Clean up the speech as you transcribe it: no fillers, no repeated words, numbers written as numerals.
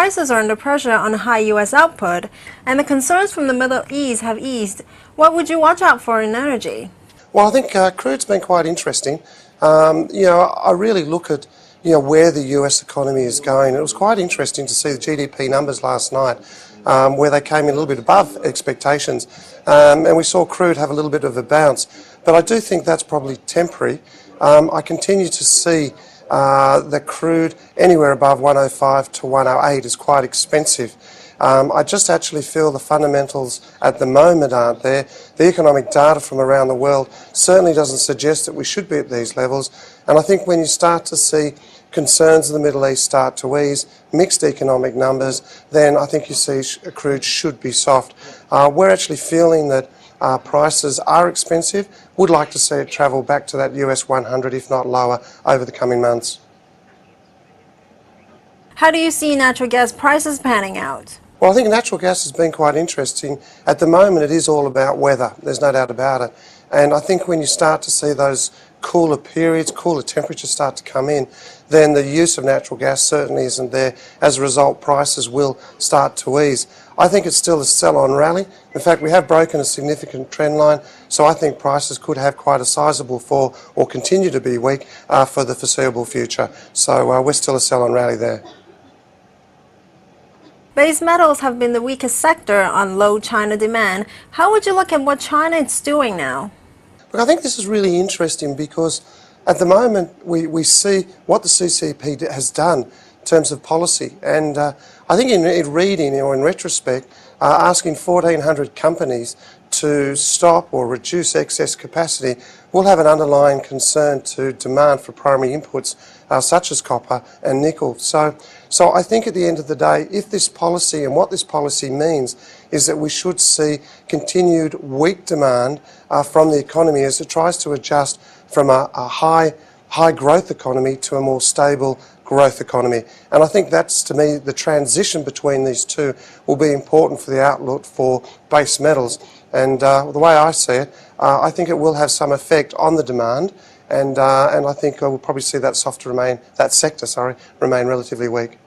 prices are under pressure on high U.S. output, and the concerns from the Middle East have eased. What would you watch out for in energy? Well, I think crude's been quite interesting. I really look at where the US economy is going. It was quite interesting to see the GDP numbers last night, where they came in a little bit above expectations, and we saw crude have a little bit of a bounce. But I do think that's probably temporary. I continue to see that crude anywhere above 105 to 108 is quite expensive. I just actually feel the fundamentals at the moment aren't there. The economic data from around the world certainly doesn't suggest that we should be at these levels. And I think when you start to see concerns in the Middle East start to ease, mixed economic numbers, then I think you see crude should be soft. We're actually feeling that prices are expensive. Would like to see it travel back to that US 100, if not lower, over the coming months. How do you see natural gas prices panning out? Well, I think natural gas has been quite interesting. At the moment, it is all about weather. There's no doubt about it. And I think when you start to see those cooler periods, cooler temperatures start to come in, then the use of natural gas certainly isn't there. As a result, prices will start to ease. I think it's still a sell-on rally. In fact, we have broken a significant trend line, so I think prices could have quite a sizable fall or continue to be weak for the foreseeable future. So we're still a sell-on rally there. Base metals have been the weakest sector on low China demand. How would you look at what China is doing now? Look, I think this is really interesting because at the moment we see what the CCP has done in terms of policy. And I think in reading or in retrospect, asking 1,400 companies to stop or reduce excess capacity will have an underlying concern to demand for primary inputs such as copper and nickel. So I think at the end of the day, if this policy and what this policy means is that we should see continued weak demand from the economy as it tries to adjust from a high growth economy to a more stable growth economy. And I think that's, to me, the transition between these two will be important for the outlook for base metals. And the way I see it, I think it will have some effect on the demand, and I think we'll probably see that sector remain relatively weak.